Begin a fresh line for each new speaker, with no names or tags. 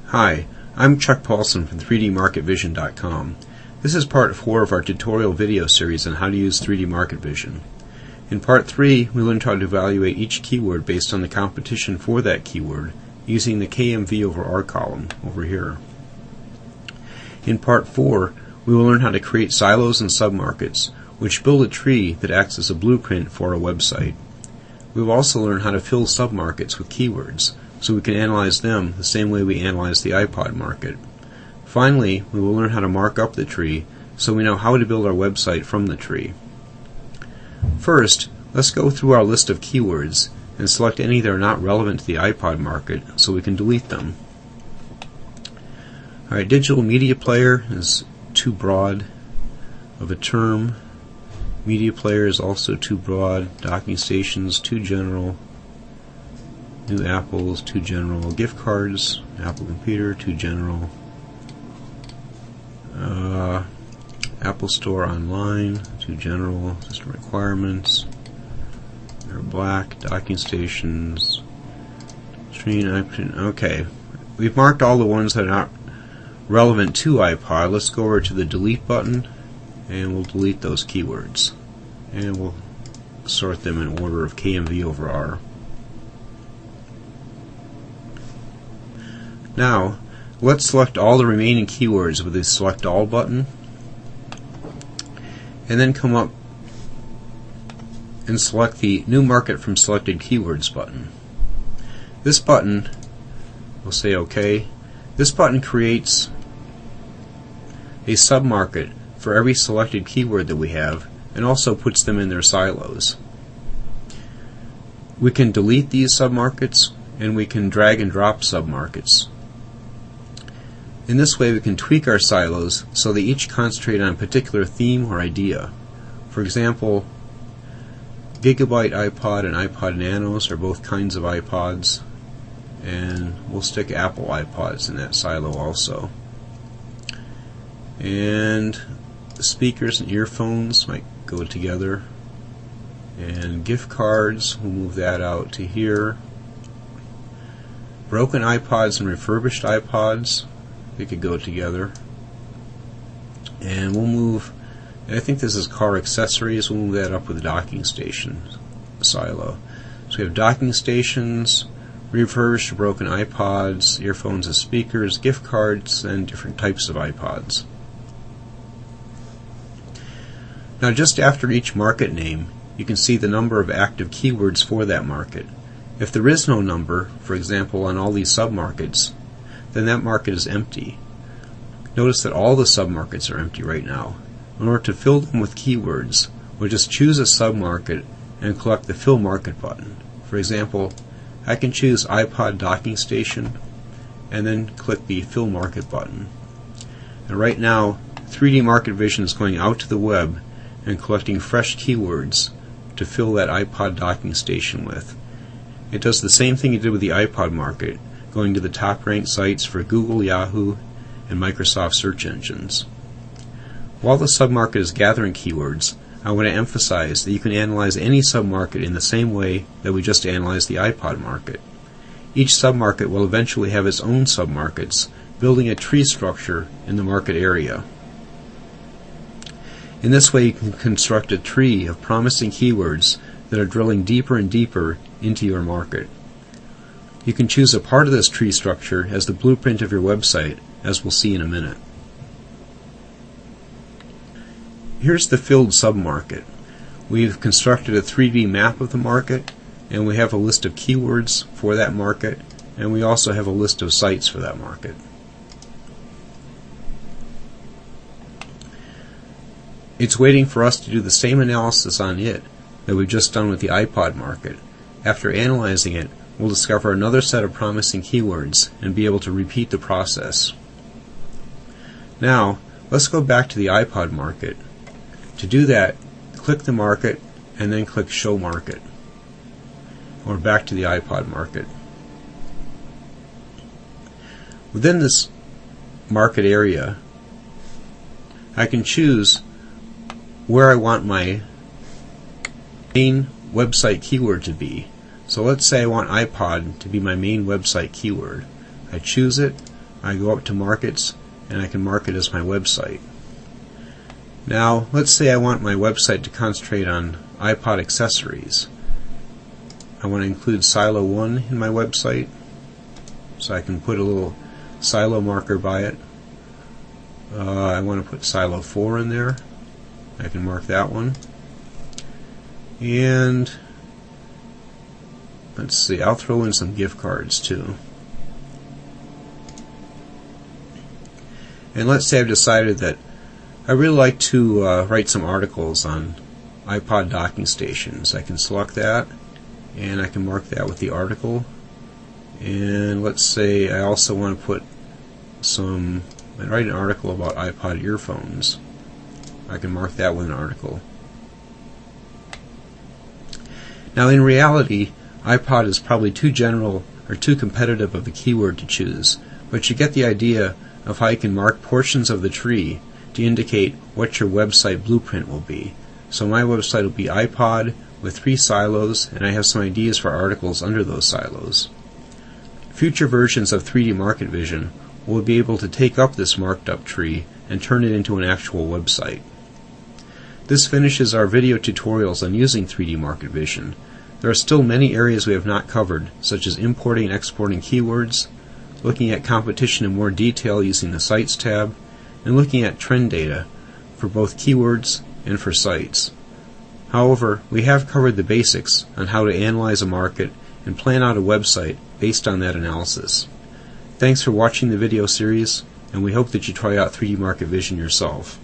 Hi, I'm Chuck Paulson from 3dmarketvision.com. This is part 4 of our tutorial video series on how to use 3D Market Vision. In part 3, we learned how to evaluate each keyword based on the competition for that keyword using the KMV/R column over here. In part 4, we will learn how to create silos and submarkets, which build a tree that acts as a blueprint for a website. We will also learn how to fill submarkets with keywords, so we can analyze them the same way we analyze the iPod market. Finally, we will learn how to mark up the tree so we know how to build our website from the tree. First, let's go through our list of keywords and select any that are not relevant to the iPod market so we can delete them. Alright, digital media player is too broad of a term. Media player is also too broad. Docking stations, too general. New apples, too general. Gift cards, Apple computer, too general. Apple Store online, too general. System requirements. They're black. Docking stations. Screen option. Okay, we've marked all the ones that are not relevant to iPod. Let's go over to the delete button and we'll delete those keywords. And we'll sort them in order of KMV/R. Now, let's select all the remaining keywords with the Select All button, and then come up and select the New Market from Selected Keywords button. This button, we'll say OK. This button creates a submarket for every selected keyword that we have, and also puts them in their silos. We can delete these submarkets, and we can drag and drop submarkets. In this way we can tweak our silos so they each concentrate on a particular theme or idea. For example, Gigabyte iPod and iPod Nanos are both kinds of iPods, and we'll stick Apple iPods in that silo also. And speakers and earphones might go together, and gift cards, we'll move that out to here. Broken iPods and refurbished iPods, they could go together. And we'll move, I think this is car accessories, we'll move that up with the docking station silo. So we have docking stations, refurbished or broken iPods, earphones and speakers, gift cards, and different types of iPods. Now, just after each market name, you can see the number of active keywords for that market. If there is no number, for example on all these submarkets, then that market is empty. Notice that all the submarkets are empty right now. In order to fill them with keywords, we'll just choose a submarket and click the Fill Market button. For example, I can choose iPod docking station and then click the Fill Market button. And right now, 3D Market Vision is going out to the web and collecting fresh keywords to fill that iPod docking station with. It does the same thing it did with the iPod market, going to the top ranked sites for Google, Yahoo, and Microsoft search engines. While the submarket is gathering keywords, I want to emphasize that you can analyze any submarket in the same way that we just analyzed the iPod market. Each submarket will eventually have its own submarkets, building a tree structure in the market area. In this way you can construct a tree of promising keywords that are drilling deeper and deeper into your market. You can choose a part of this tree structure as the blueprint of your website, as we'll see in a minute. Here's the filled submarket. We've constructed a 3D map of the market, and we have a list of keywords for that market, and we also have a list of sites for that market. It's waiting for us to do the same analysis on it that we've just done with the iPod market. After analyzing it, we'll discover another set of promising keywords and be able to repeat the process. Now, let's go back to the iPod market. To do that, click the market and then click Show Market. Or back to the iPod market. Within this market area, I can choose where I want my main website keyword to be. So let's say I want iPod to be my main website keyword. I choose it, I go up to Markets, and I can mark it as my website. Now, let's say I want my website to concentrate on iPod accessories. I want to include Silo 1 in my website, so I can put a little silo marker by it. I want to put Silo 4 in there. I can mark that one. And let's see, I'll throw in some gift cards too. And let's say I've decided that I really like to write some articles on iPod docking stations. I can select that, and I can mark that with the article. And let's say I also want to put and write an article about iPod earphones. I can mark that with an article. Now in reality, iPod is probably too general or too competitive of a keyword to choose, but you get the idea of how you can mark portions of the tree to indicate what your website blueprint will be. So my website will be iPod with 3 silos, and I have some ideas for articles under those silos. Future versions of 3D Market Vision will be able to take up this marked up tree and turn it into an actual website. This finishes our video tutorials on using 3D Market Vision. There are still many areas we have not covered, such as importing and exporting keywords, looking at competition in more detail using the Sites tab, and looking at trend data for both keywords and for sites. However, we have covered the basics on how to analyze a market and plan out a website based on that analysis. Thanks for watching the video series, and we hope that you try out 3D Market Vision yourself.